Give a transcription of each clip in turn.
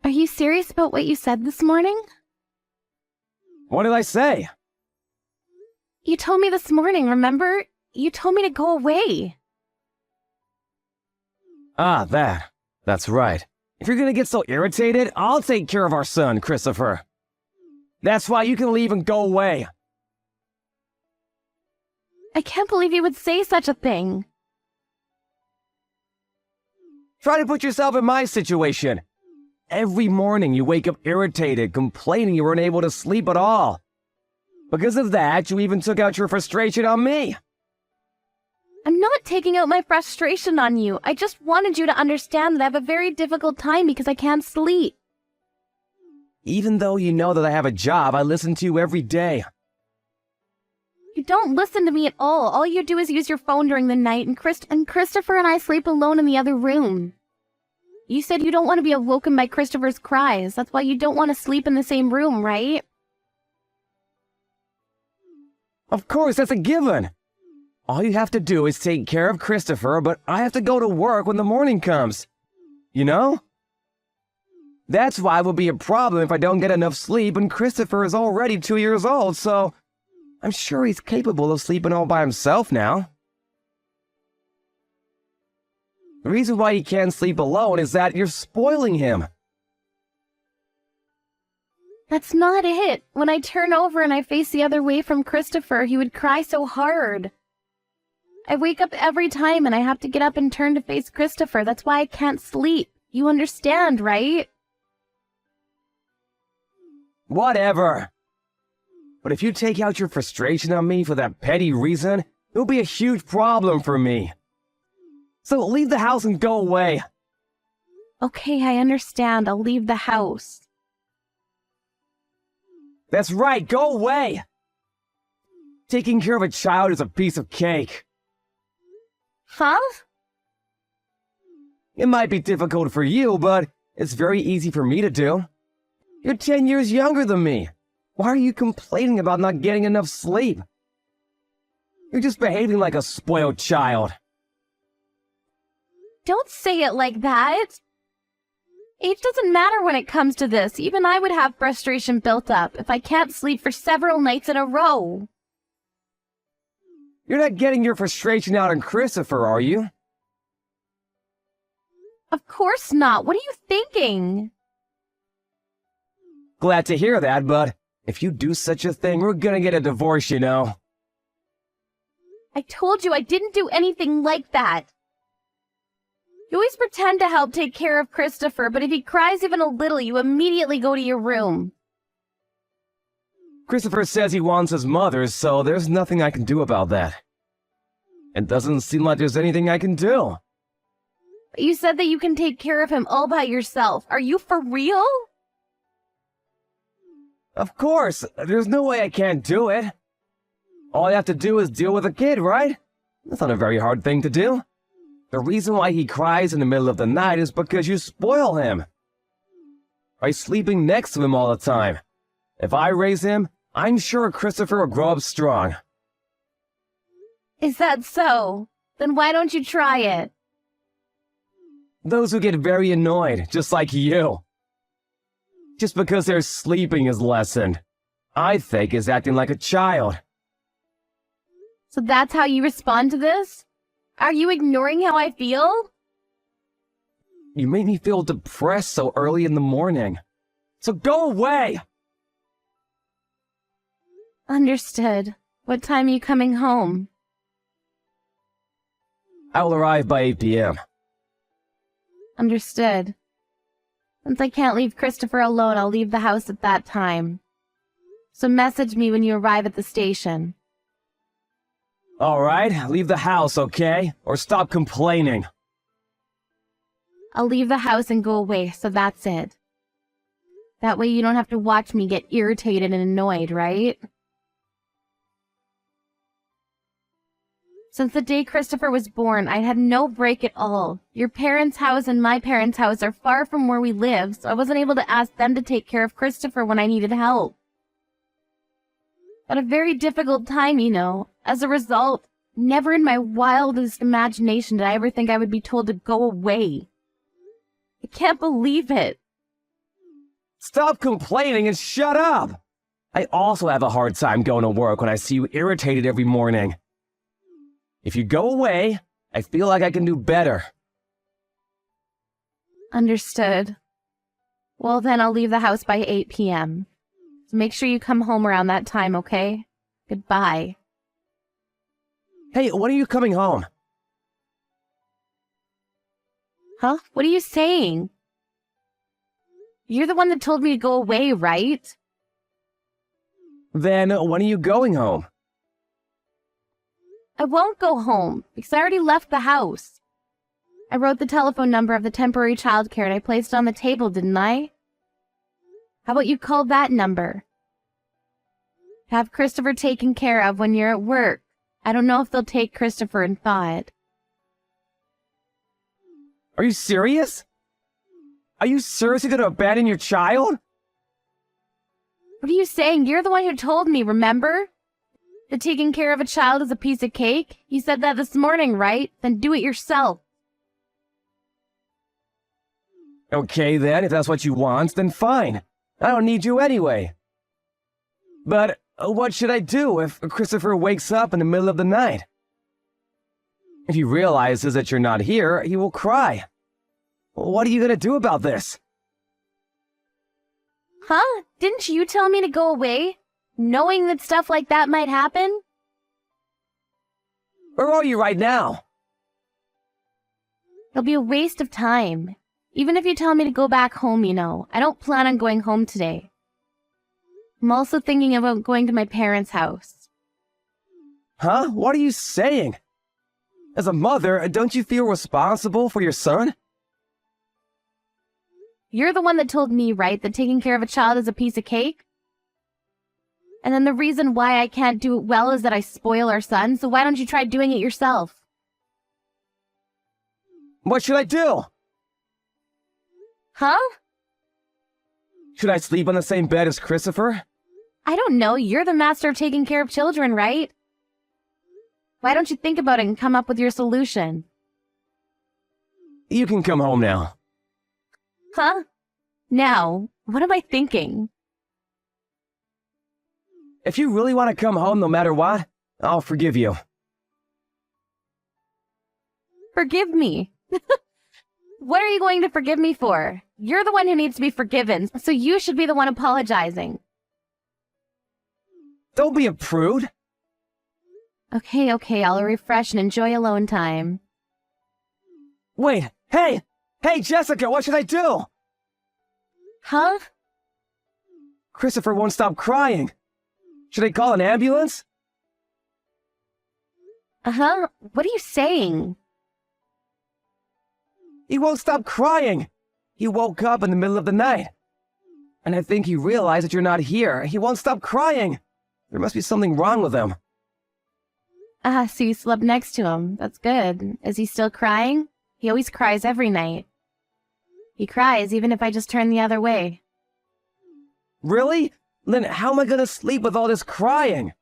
Are you serious about what you said this morning? What did I say? You told me this morning, remember? You told me to go away. Ah, that's right. If you're gonna get so irritated, I'll take care of our son, Christopher. That's why you can leave and go away. I can't believe you would say such a thing. Try to put yourself in my situation. Every morning you wake up irritated, complaining you weren't able to sleep at all. Because of that, you even took out your frustration on me. I'm not taking out my frustration on you. I just wanted you to understand that I have a very difficult time because I can't sleep. Even though you know that I have a job, I listen to you every day. You don't listen to me at all. All you do is use your phone during the night, and Christopher and I sleep alone in the other room. You said you don't want to be awoken by Christopher's cries. That's why you don't want to sleep in the same room, right? Of course, that's a given. All you have to do is take care of Christopher, but I have to go to work when the morning comes. You know? That's why it will be a problem if I don't get enough sleep, and Christopher is already 2 years old, so I'm sure he's capable of sleeping all by himself now. The reason why he can't sleep alone is that you're spoiling him. That's not it. When I turn over and I face the other way from Christopher, he would cry so hard. I wake up every time and I have to get up and turn to face Christopher. That's why I can't sleep. You understand, right? Whatever. But if you take out your frustration on me for that petty reason, it'll be a huge problem for me. So leave the house and go away. Okay, I understand. I'll leave the house. That's right, go away! Taking care of a child is a piece of cake. Huh? It might be difficult for you, but it's very easy for me to do. You're 10 years younger than me. Why are you complaining about not getting enough sleep? You're just behaving like a spoiled child. Don't say it like that. Age doesn't matter when it comes to this. Even I would have frustration built up if I can't sleep for several nights in a row. You're not getting your frustration out on Christopher, are you? Of course not. What are you thinking? Glad to hear that, but if you do such a thing, we're gonna get a divorce, you know. I told you I didn't do anything like that. You always pretend to help take care of Christopher, but if he cries even a little, you immediately go to your room. Christopher says he wants his mother, so there's nothing I can do about that. It doesn't seem like there's anything I can do. But you said that you can take care of him all by yourself. Are you for real? Of course, there's no way I can't do it. All I have to do is deal with a kid, right? That's not a very hard thing to do. The reason why he cries in the middle of the night is because you spoil him. By sleeping next to him all the time. If I raise him, I'm sure Christopher will grow up strong. Is that so? Then why don't you try it? Those who get very annoyed, just like you. Just because their sleeping is lessened, I think is acting like a child. So that's how you respond to this? Are you ignoring how I feel? You make me feel depressed so early in the morning. So go away! Understood. What time are you coming home? I will arrive by 8 p.m. Understood. Since I can't leave Christopher alone, I'll leave the house at that time. So message me when you arrive at the station. Alright, leave the house, okay? Or stop complaining. I'll leave the house and go away, so that's it. That way you don't have to watch me get irritated and annoyed, right? Since the day Christopher was born, I had no break at all. Your parents' house and my parents' house are far from where we live, so I wasn't able to ask them to take care of Christopher when I needed help. But a very difficult time, you know. As a result, never in my wildest imagination did I ever think I would be told to go away. I can't believe it. Stop complaining and shut up! I also have a hard time going to work when I see you irritated every morning. If you go away, I feel like I can do better. Understood. Well, then I'll leave the house by 8 p.m. So make sure you come home around that time, okay? Goodbye. Hey, when are you coming home? Huh? What are you saying? You're the one that told me to go away, right? Then when are you going home? I won't go home, because I already left the house. I wrote the telephone number of the temporary childcare and I placed it on the table, didn't I? How about you call that number? Have Christopher taken care of when you're at work. I don't know if they'll take Christopher in thought. Are you serious? Are you seriously going to abandon your child? What are you saying? You're the one who told me, remember? That taking care of a child is a piece of cake? You said that this morning, right? Then do it yourself. Okay then, if that's what you want, then fine. I don't need you anyway. But what should I do if Christopher wakes up in the middle of the night? If he realizes that you're not here, he will cry. What are you going to do about this? Huh? Didn't you tell me to go away? Knowing that stuff like that might happen? Where are you right now? It'll be a waste of time. Even if you tell me to go back home, you know. I don't plan on going home today. I'm also thinking about going to my parents' house. Huh? What are you saying? As a mother, don't you feel responsible for your son? You're the one that told me, right, that taking care of a child is a piece of cake? And then the reason why I can't do it well is that I spoil our son, so why don't you try doing it yourself? What should I do? Huh? Should I sleep on the same bed as Christopher? I don't know. You're the master of taking care of children, right? Why don't you think about it and come up with your solution? You can come home now. Huh? Now, what am I thinking? If you really want to come home no matter what, I'll forgive you. Forgive me. What are you going to forgive me for? You're the one who needs to be forgiven, so you should be the one apologizing. Don't be a prude. Okay, I'll refresh and enjoy alone time. Wait, hey! Hey, Jessica, what should I do? Huh? Christopher won't stop crying. Should I call an ambulance? Uh-huh. What are you saying? He won't stop crying. He woke up in the middle of the night. And I think he realized that you're not here. He won't stop crying. There must be something wrong with him. So you slept next to him. That's good. Is he still crying? He always cries every night. He cries even if I just turn the other way. Really? Then how am I gonna sleep with all this crying?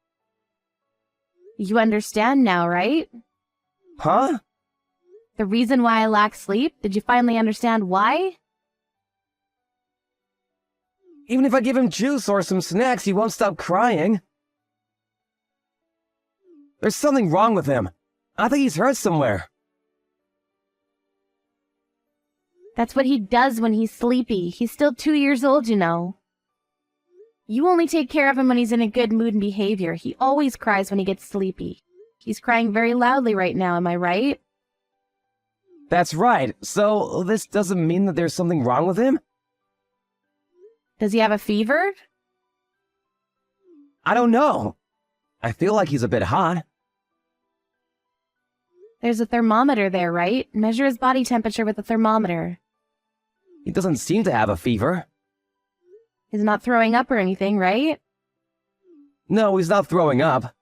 You understand now, right? Huh? The reason why I lack sleep? Did you finally understand why? Even if I give him juice or some snacks, he won't stop crying. There's something wrong with him. I think he's hurt somewhere. That's what he does when he's sleepy. He's still 2 years old, you know. You only take care of him when he's in a good mood and behavior. He always cries when he gets sleepy. He's crying very loudly right now, am I right? That's right. So this doesn't mean that there's something wrong with him? Does he have a fever? I don't know. I feel like he's a bit hot. There's a thermometer there, right? Measure his body temperature with a thermometer. He doesn't seem to have a fever. He's not throwing up or anything, right? No, he's not throwing up.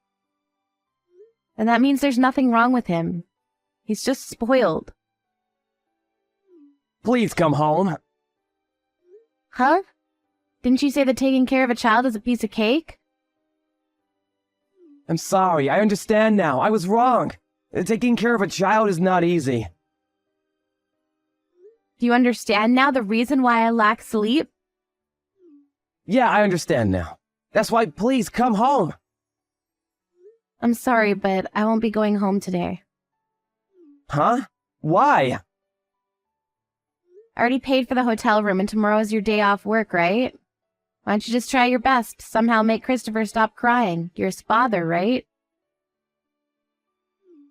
And that means there's nothing wrong with him. He's just spoiled. Please come home. Huh? Didn't you say that taking care of a child is a piece of cake? I'm sorry, I understand now. I was wrong. Taking care of a child is not easy. Do you understand now the reason why I lack sleep? Yeah, I understand now. That's why please come home. I'm sorry, but I won't be going home today. Huh? Why? I already paid for the hotel room and tomorrow's your day off work, right? Why don't you just try your best, somehow make Christopher stop crying? You're his father, right?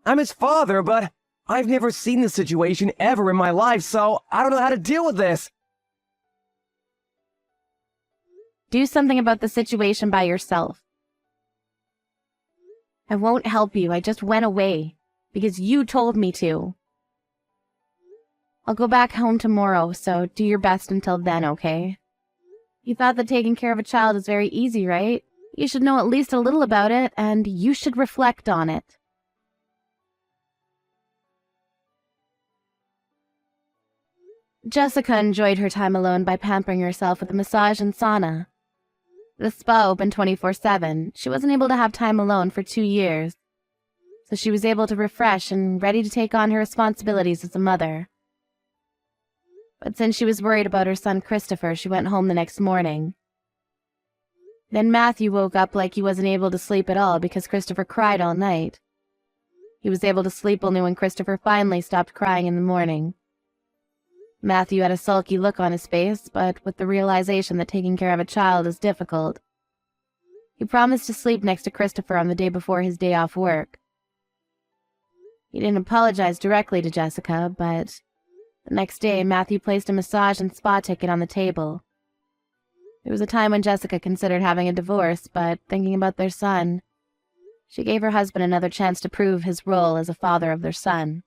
I'm his father, but I've never seen this situation ever in my life, so I don't know how to deal with this. Do something about the situation by yourself. I won't help you. I just went away because you told me to. I'll go back home tomorrow, so do your best until then, okay? You thought that taking care of a child is very easy, right? You should know at least a little about it, and you should reflect on it. Jessica enjoyed her time alone by pampering herself with a massage and sauna. The spa opened 24/7. She wasn't able to have time alone for 2 years, so she was able to refresh and ready to take on her responsibilities as a mother. But since she was worried about her son Christopher, she went home the next morning. Then Matthew woke up like he wasn't able to sleep at all because Christopher cried all night. He was able to sleep only when Christopher finally stopped crying in the morning. Matthew had a sulky look on his face, but with the realization that taking care of a child is difficult. He promised to sleep next to Christopher on the day before his day off work. He didn't apologize directly to Jessica, but the next day Matthew placed a massage and spa ticket on the table. There was a time when Jessica considered having a divorce, but thinking about their son, she gave her husband another chance to prove his role as a father of their son.